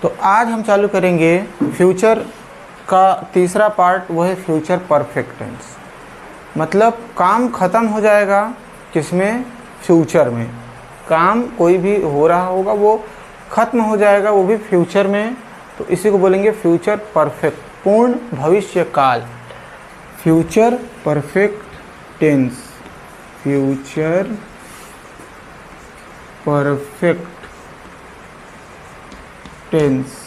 तो आज हम चालू करेंगे फ्यूचर का तीसरा पार्ट, वो है फ्यूचर परफेक्ट टेंस। मतलब काम ख़त्म हो जाएगा किसमें? फ्यूचर में। काम कोई भी हो रहा होगा वो ख़त्म हो जाएगा, वो भी फ्यूचर में। तो इसी को बोलेंगे फ्यूचर परफेक्ट, पूर्ण भविष्य काल। Future perfect tense, future perfect tense.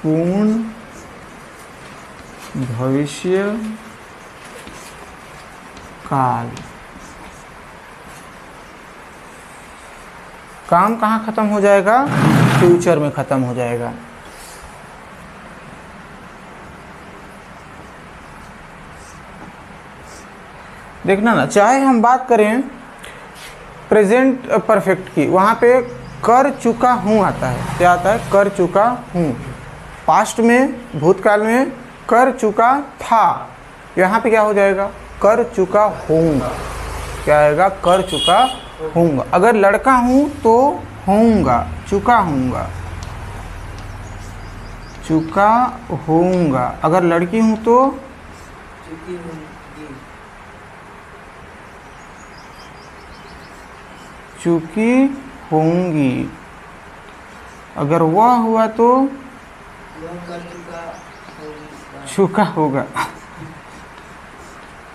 पूर्ण भविष्य काल। काम कहाँ ख़त्म हो जाएगा? फ्यूचर में ख़त्म हो जाएगा। देखना ना, चाहे हम बात करें प्रेजेंट परफेक्ट की, वहाँ पे कर चुका हूँ आता है। क्या आता है? कर चुका हूँ। पास्ट में, भूतकाल में कर चुका था, यहाँ पे क्या हो जाएगा? कर चुका हूँगा। क्या आएगा? कर चुका हूँगा। अगर लड़का हूँ तो होऊंगा, चुका हूँगा, चुका होऊंगा। अगर लड़की हूँ तो चुकी होंगी, चुकी होंगी। अगर वह हुआ तो वह कर चुका होगा, चुका होगा।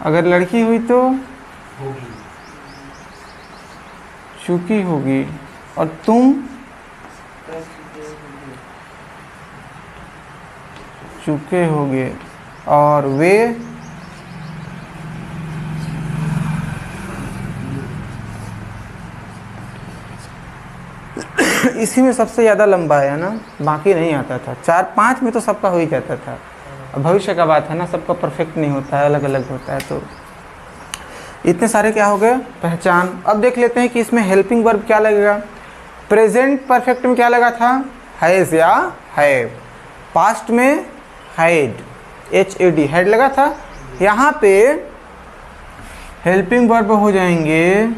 अगर लड़की हुई तो होगी, चुकी होगी। और तुम कर चुके होंगे, चुके होगे। और वे इसी में सबसे ज़्यादा लंबा है ना, बाकी नहीं आता था। 4-5 में तो सबका हो ही जाता था। अब भविष्य का बात है ना, सबका परफेक्ट नहीं होता है, अलग अलग होता है। तो इतने सारे क्या हो गए? पहचान। अब देख लेते हैं कि इसमें हेल्पिंग वर्ब क्या लगेगा। प्रेजेंट परफेक्ट में क्या लगा था? हैज़ या हैव। पास्ट में हैड, HAD, हैड लगा था। यहाँ पे हेल्पिंग वर्ब हो जाएंगे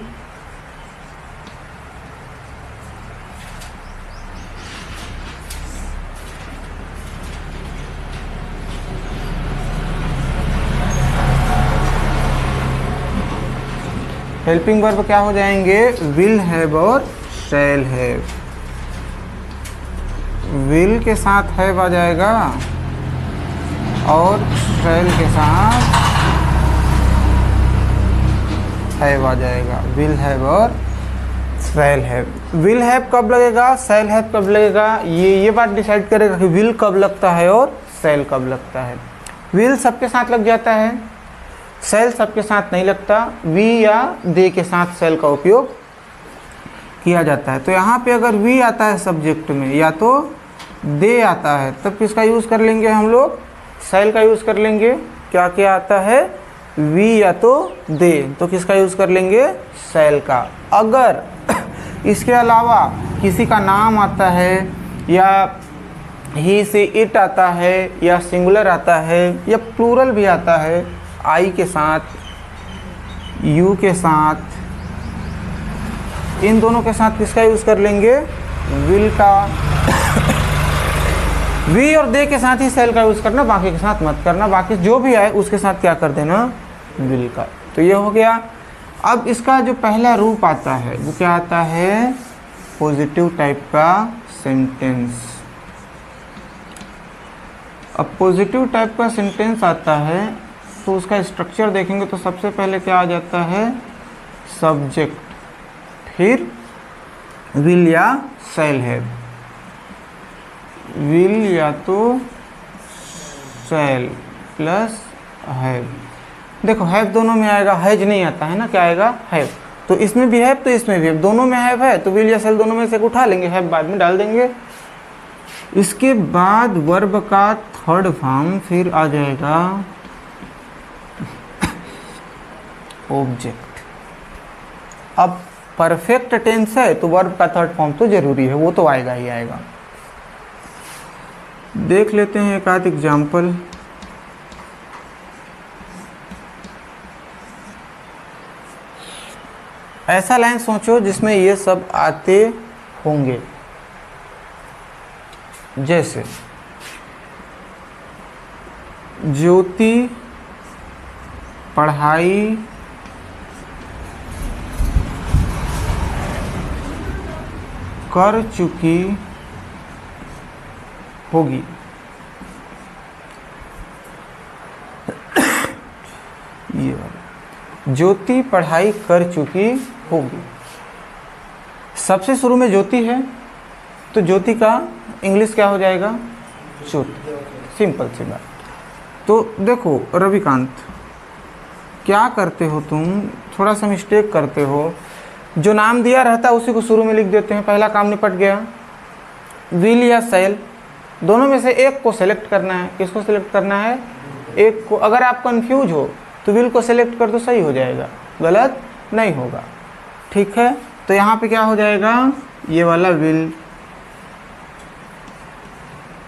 हेल्पिंग वर्ब क्या हो जाएंगे? विल हैव और शैल हैव। विल के साथ हैव आ जाएगा और शैल के साथ हैव आ जाएगा। विल हैव और शैल हैव। विल हैव कब लगेगा, शैल हैव कब लगेगा, ये बात डिसाइड करेगा कि विल कब लगता है और शैल कब लगता है। विल सबके साथ लग जाता है, शैल सबके साथ नहीं लगता। वी या दे के साथ शैल का उपयोग किया जाता है। तो यहाँ पे अगर वी आता है सब्जेक्ट में या तो दे आता है, तब किसका यूज़ कर लेंगे हम लोग? शैल का यूज़ कर लेंगे। क्या क्या आता है? वी या तो दे, तो किसका यूज़ कर लेंगे? शैल का। अगर इसके अलावा किसी का नाम आता है या ही से इट आता है या सिंगुलर आता है या प्लूरल भी आता है, आई के साथ, यू के साथ, इन दोनों के साथ किसका यूज़ कर लेंगे? विल का। वी और दे के साथ ही शैल का यूज़ करना, बाकी के साथ मत करना। बाकी जो भी आए उसके साथ क्या कर देना? विल का। तो ये हो गया। अब इसका जो पहला रूप आता है वो क्या आता है? पॉजिटिव टाइप का सेंटेंस। अब पॉजिटिव टाइप का सेंटेंस आता है तो उसका स्ट्रक्चर देखेंगे तो सबसे पहले क्या आ जाता है? सब्जेक्ट, फिर विल या शैल हैव। विल या तो शैल प्लस हैव। देखो हैव दोनों में आएगा, हैज नहीं आता है ना, क्या आएगा? हैव। तो इसमें भी हैव तो इसमें भी हैव, दोनों में हैव है तो विल या शैल दोनों में से उठा लेंगे, हैव बाद में डाल देंगे। इसके बाद वर्ब का थर्ड फॉर्म फिर आ जाएगा ऑब्जेक्ट। अब परफेक्ट टेंस है तो वर्ब का थर्ड फॉर्म तो जरूरी है, वो तो आएगा ही आएगा। देख लेते हैं एक आध एग्जाम्पल। ऐसा लाइन सोचो जिसमें ये सब आते होंगे, जैसे ज्योति पढ़ाई कर चुकी होगी। ये वाला ज्योति पढ़ाई कर चुकी होगी। सबसे शुरू में ज्योति है तो ज्योति का इंग्लिश क्या हो जाएगा? ज्योति। सिंपल सी बात। तो देखो रविकांत, क्या करते हो तुम, थोड़ा सा मिस्टेक करते हो। जो नाम दिया रहता है उसी को शुरू में लिख देते हैं, पहला काम निपट गया। विल या सेल दोनों में से एक को सेलेक्ट करना है। किसको सेलेक्ट करना है? एक को। अगर आप कंफ्यूज हो तो विल को सेलेक्ट कर दो, सही हो जाएगा, गलत नहीं होगा। ठीक है, तो यहाँ पे क्या हो जाएगा? ये वाला विल।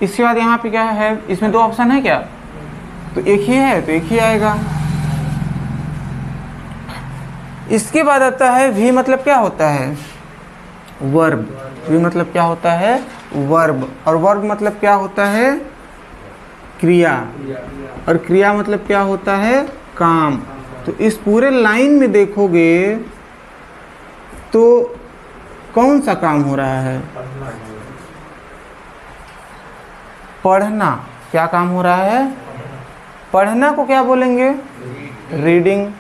इसके बाद यहाँ पे क्या है? इसमें दो ऑप्शन है क्या? तो एक ही है तो एक ही आएगा। इसके बाद आता है वी, मतलब क्या होता है? वर्ब। वी मतलब क्या होता है? वर्ब। और वर्ब मतलब क्या होता है? क्रिया। और क्रिया मतलब क्या होता है? काम। तो इस पूरे लाइन में देखोगे तो कौन सा काम हो रहा है? पढ़ना। क्या काम हो रहा है? पढ़ना को क्या बोलेंगे? रीडिंग।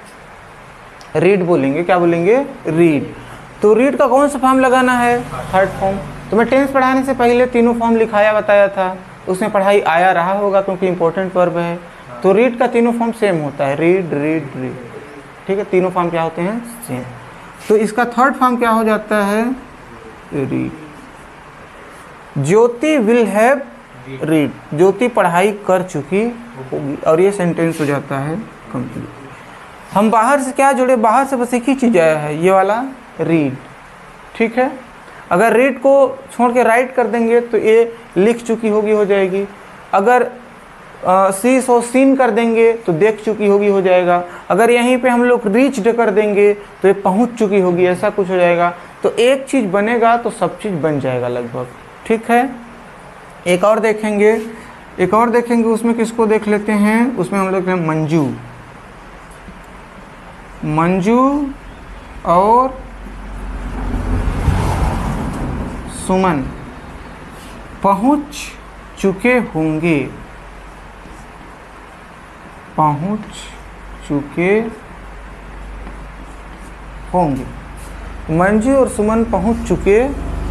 रीड बोलेंगे। क्या बोलेंगे? रीड। तो रीड का कौन सा फॉर्म लगाना है? Third form. तो मैं टेंस पढ़ाने से पहले तीनों फॉर्म लिखाया बताया था, उसमें पढ़ाई आया रहा होगा क्योंकि इंपॉर्टेंट वर्ब है। तो रीड का तीनों फॉर्म सेम होता है, रीड रीड रीड। ठीक है, तीनों फॉर्म क्या होते हैं? सेम। तो इसका थर्ड फॉर्म क्या हो जाता है? Read. Jyoti will have read. Jyoti पढ़ाई कर चुकी होगी। और ये सेंटेंस हो जाता है कंप्लीट। हम बाहर से क्या जोड़े? बाहर से बस एक ही चीज़ आया है, ये वाला रीड। ठीक है, अगर रीड को छोड़ के राइट कर देंगे तो ये लिख चुकी होगी हो जाएगी। अगर सी सो सीन कर देंगे तो देख चुकी होगी हो जाएगा। अगर यहीं पे हम लोग रीच्ड कर देंगे तो ये पहुंच चुकी होगी, ऐसा कुछ हो जाएगा। तो एक चीज़ बनेगा तो सब चीज़ बन जाएगा लगभग। ठीक है, एक और देखेंगे, उसमें किसको देख लेते हैं? उसमें हम लोग मंजू। मंजू और सुमन पहुंच चुके होंगे। पहुंच चुके होंगे। मंजू और सुमन पहुंच चुके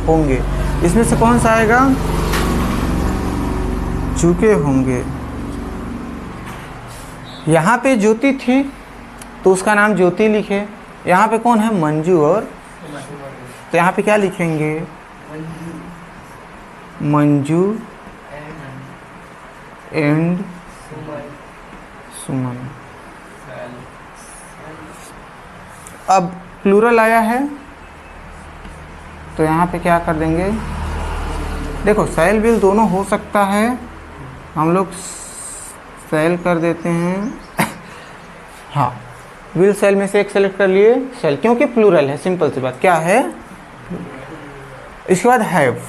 होंगे। इसमें से कौन सा आएगा? चुके होंगे। यहाँ पे ज्योति थी तो उसका नाम ज्योति लिखे। यहाँ पे कौन है? मंजू और, तो यहाँ पे क्या लिखेंगे? मंजू एंड सुमन। अब प्लूरल आया है तो यहाँ पे क्या कर देंगे? देखो सेल विल दोनों हो सकता है, हम लोग सेल कर देते हैं। हाँ, विल सेल में से एक सेलेक्ट कर लिए, सेल, क्योंकि प्लूरल है। सिंपल सी बात क्या है? इसके बाद हैव,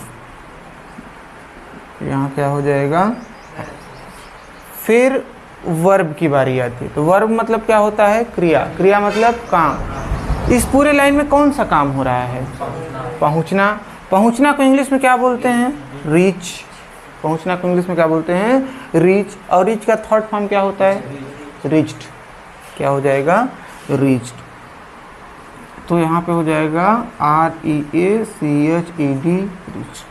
यहाँ क्या हो जाएगा? फिर वर्ब की बारी आती है। तो वर्ब मतलब क्या होता है? क्रिया। क्रिया मतलब काम। इस पूरे लाइन में कौन सा काम हो रहा है? पहुंचना। पहुंचना को इंग्लिश में क्या बोलते हैं? रीच। पहुंचना को इंग्लिश में क्या बोलते हैं? रीच। और रीच का थर्ड फॉर्म क्या होता है? रीच्ड। क्या हो जाएगा? रीच्ड। तो यहाँ पे हो जाएगा REACHED, रीच्ड।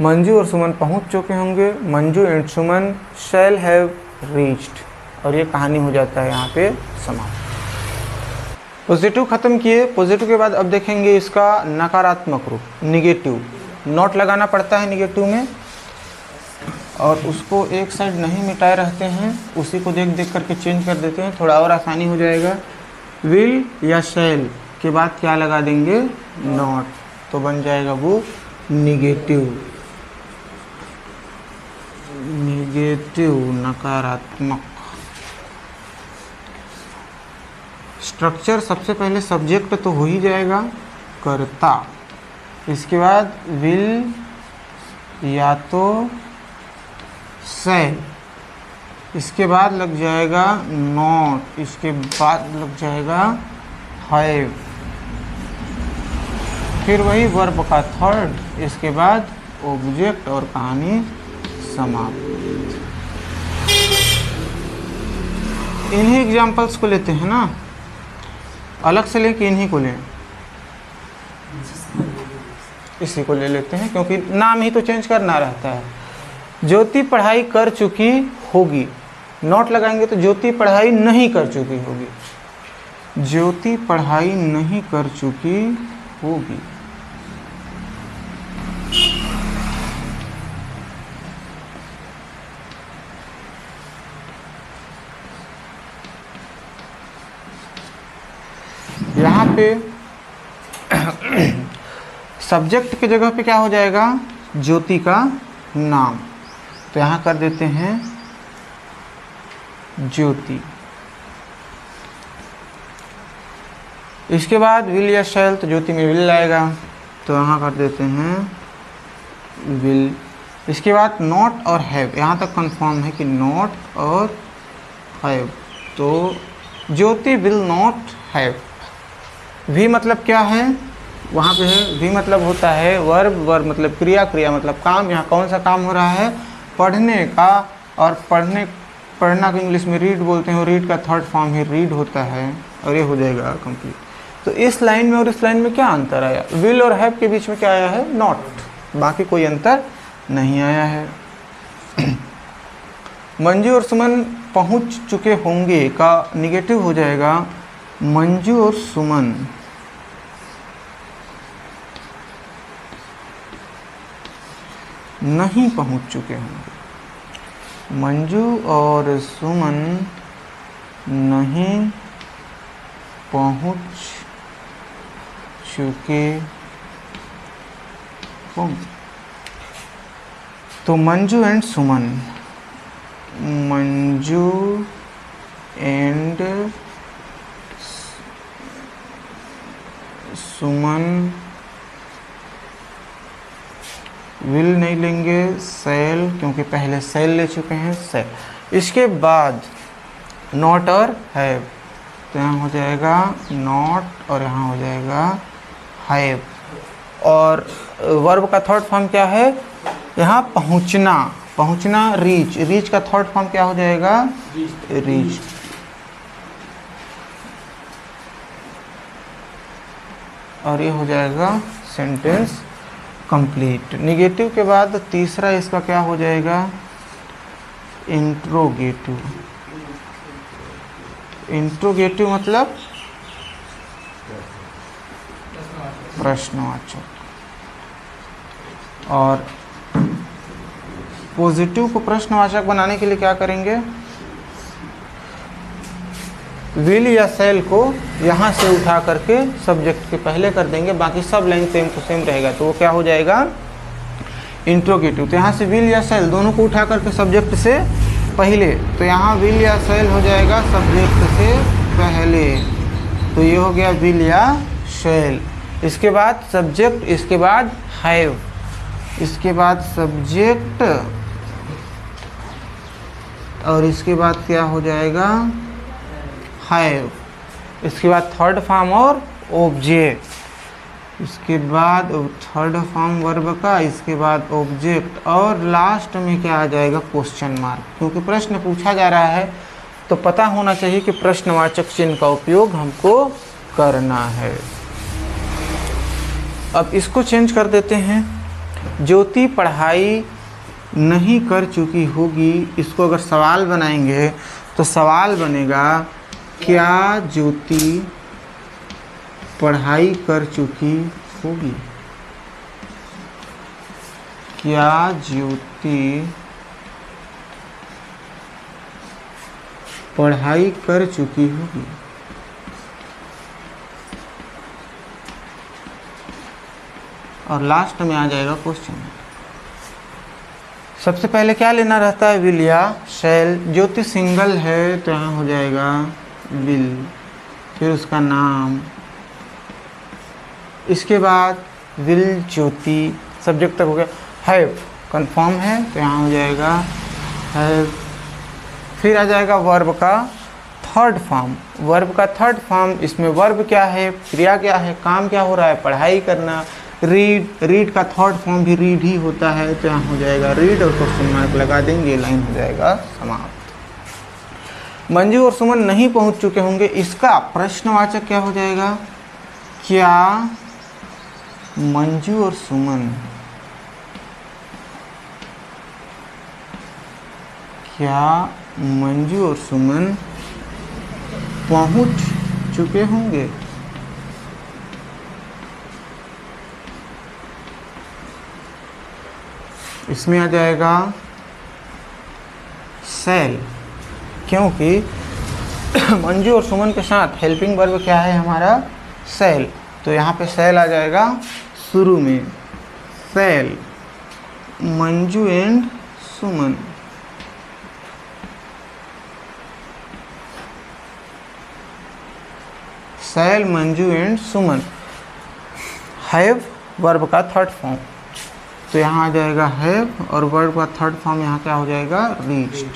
मंजू और सुमन पहुंच चुके होंगे। Manju and Suman shall have reached. और ये कहानी हो जाता है यहाँ पे समाप्त। पॉजिटिव खत्म किए। पॉजिटिव के बाद अब देखेंगे इसका नकारात्मक रूप, निगेटिव। नॉट लगाना पड़ता है निगेटिव में, और उसको एक साइड नहीं मिटाए रहते हैं, उसी को देख देख करके चेंज कर देते हैं, थोड़ा और आसानी हो जाएगा। विल या शैल के बाद क्या लगा देंगे? नॉट। तो बन जाएगा वो निगेटिव। निगेटिव, नकारात्मक। स्ट्रक्चर सबसे पहले सब्जेक्ट तो हो ही जाएगा, कर्ता। इसके बाद विल या तो शैल, इसके बाद लग जाएगा नॉट, इसके बाद लग जाएगा हैव, फिर वही वर्ब का थर्ड, इसके बाद ऑब्जेक्ट और कहानी समाप्त। इन्हीं एग्जाम्पल्स को लेते हैं ना, अलग से लेके इन्हीं को लें, इसी को ले लेते हैं क्योंकि नाम ही तो चेंज करना रहता है। ज्योति पढ़ाई कर चुकी होगी, नॉट लगाएंगे तो ज्योति पढ़ाई नहीं कर चुकी होगी, ज्योति पढ़ाई नहीं कर चुकी होगी। यहाँ पे सब्जेक्ट की जगह पे क्या हो जाएगा, ज्योति का नाम, तो यहाँ कर देते हैं ज्योति। इसके बाद विल या शैल, तो ज्योति में विल आएगा, तो यहाँ कर देते हैं विल। इसके बाद नॉट और हैव, यहाँ तक कंफर्म है कि नॉट और हैव, तो ज्योति विल नॉट हैव। भी मतलब क्या है, वहाँ पे है भी मतलब होता है वर्ब, वर्ब मतलब क्रिया, क्रिया मतलब काम। यहाँ कौन सा काम हो रहा है, पढ़ने का, और पढ़ना को इंग्लिश में रीड बोलते हैं, और रीड का थर्ड फॉर्म ही रीड होता है, और ये हो जाएगा कंप्लीट। तो इस लाइन में और इस लाइन में क्या अंतर आया, विल और हैव के बीच में क्या आया है, नॉट, बाकी कोई अंतर नहीं आया है। मंजू और सुमन पहुँच चुके होंगे का निगेटिव हो जाएगा, मंजू और सुमन नहीं पहुंच चुके होंगे, मंजू और सुमन नहीं पहुंच चुके होंगे। तो Manju and Suman, Manju and Suman will नहीं लेंगे, सेल, क्योंकि पहले सेल ले चुके हैं, सेल। इसके बाद नॉट और हैव, तो यहाँ हो जाएगा नॉट और यहाँ हो जाएगा हैव। और वर्ब का थर्ड फॉर्म क्या है, यहाँ पहुँचना, पहुँचना रीच, रीच का थर्ड फॉर्म क्या हो जाएगा, रीच। और ये हो जाएगा सेंटेंस कंप्लीट। निगेटिव के बाद तीसरा इसका क्या हो जाएगा, इंट्रोगेटिव। इंट्रोगेटिव मतलब प्रश्नवाचक, और पॉजिटिव को प्रश्नवाचक बनाने के लिए क्या करेंगे, विल या सेल को यहाँ से उठा करके सब्जेक्ट के पहले कर देंगे, बाकी सब लाइन सेम टू सेम रहेगा, तो वो क्या हो जाएगा, इंट्रोगेटिव। तो यहाँ से विल या सेल दोनों को उठा करके सब्जेक्ट से पहले, तो यहाँ विल या सेल हो जाएगा सब्जेक्ट से पहले, तो ये हो गया विल या सेल। इसके बाद सब्जेक्ट, इसके बाद हैव, इसके बाद सब्जेक्ट, और इसके बाद क्या हो जाएगा, हैव। इसके बाद थर्ड फॉर्म और ऑब्जेक्ट, इसके बाद थर्ड फॉर्म वर्ब का, इसके बाद ऑब्जेक्ट, और लास्ट में क्या आ जाएगा, क्वेश्चन मार्क। क्योंकि प्रश्न पूछा जा रहा है तो पता होना चाहिए कि प्रश्नवाचक चिन्ह का उपयोग हमको करना है। अब इसको चेंज कर देते हैं, ज्योति पढ़ाई नहीं कर चुकी होगी, इसको अगर सवाल बनाएंगे तो सवाल बनेगा, क्या ज्योति पढ़ाई कर चुकी होगी, क्या ज्योति पढ़ाई कर चुकी होगी। और लास्ट में आ जाएगा क्वेश्चन। सबसे पहले क्या लेना रहता है, विल या शैल। ज्योति सिंगल है तो यहाँ हो जाएगा विल, फिर उसका नाम, इसके बाद विल ज्योति, सब्जेक्ट तक हो गया। हैव कंफर्म है तो यहाँ हो जाएगा हैव। फिर आ जाएगा वर्ब का थर्ड फॉर्म। वर्ब का थर्ड फॉर्म, इसमें वर्ब क्या है, क्रिया क्या है, काम क्या हो रहा है, पढ़ाई करना। रीड, रीड का थर्ड फॉर्म भी रीड ही होता है तो यहाँ हो जाएगा रीड और क्वेश्चन मार्क लगा देंगे, लाइन हो जाएगा समाप्त। मंजू और सुमन नहीं पहुंच चुके होंगे, इसका प्रश्नवाचक क्या हो जाएगा, क्या मंजू और सुमन, क्या मंजू और सुमन पहुंच चुके होंगे। इसमें आ जाएगा सेल, क्योंकि मंजू और सुमन के साथ हेल्पिंग वर्ब क्या है हमारा, सेल, तो यहाँ पे सेल आ जाएगा शुरू में। Shall Manju and Suman, shall Manju and Suman. Have verb का थर्ड फॉर्म, तो यहाँ आ जाएगा हैव और वर्ब का थर्ड फॉर्म यहाँ क्या हो जाएगा, रीच्ड,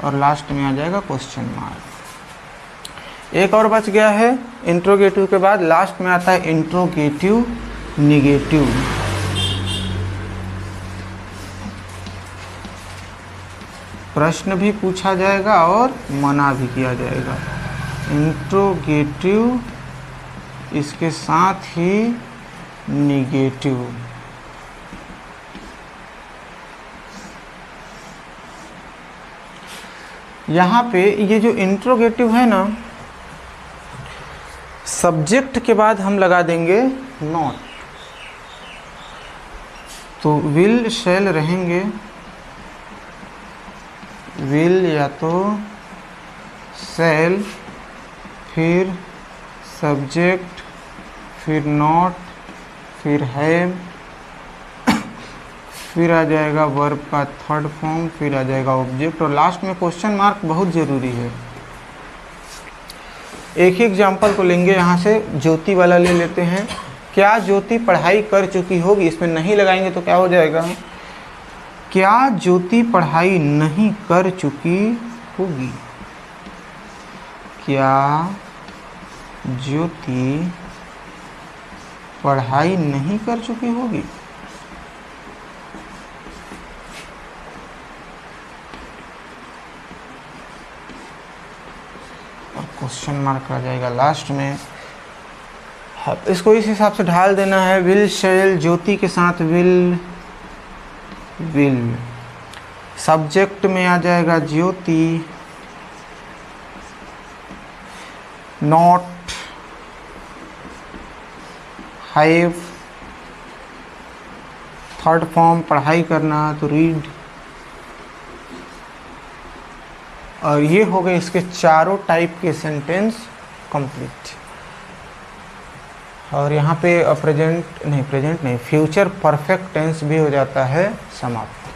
और लास्ट में आ जाएगा क्वेश्चन मार्क। एक और बच गया है, इंट्रोगेटिव के बाद लास्ट में आता है इंट्रोगेटिव निगेटिव। प्रश्न भी पूछा जाएगा और मना भी किया जाएगा। इंट्रोगेटिव, इसके साथ ही निगेटिव। यहाँ पे ये जो इंट्रोगेटिव है ना, सब्जेक्ट के बाद हम लगा देंगे नॉट, तो विल शैल रहेंगे, विल या तो शैल, फिर सब्जेक्ट, फिर नॉट, फिर हैव, फिर आ जाएगा वर्ब का थर्ड फॉर्म, फिर आ जाएगा ऑब्जेक्ट, और लास्ट में क्वेश्चन मार्क बहुत ज़रूरी है। एक ही एग्जाम्पल को लेंगे, यहाँ से ज्योति वाला ले लेते हैं। क्या ज्योति पढ़ाई कर चुकी होगी, इसमें नहीं लगाएंगे तो क्या हो जाएगा, क्या ज्योति पढ़ाई नहीं कर चुकी होगी, क्या ज्योति पढ़ाई नहीं कर चुकी होगी। और क्वेश्चन मार्क आ जाएगा लास्ट में। इसको इस हिसाब से ढाल देना है, विल शैल, ज्योति के साथ विल, विल, सब्जेक्ट में आ जाएगा ज्योति, नॉट, हैव, थर्ड फॉर्म पढ़ाई करना तो रीड, और ये हो गए इसके चारों टाइप के सेंटेंस कंप्लीट। और यहाँ पे प्रेजेंट नहीं, फ्यूचर परफेक्ट टेंस भी हो जाता है समाप्त।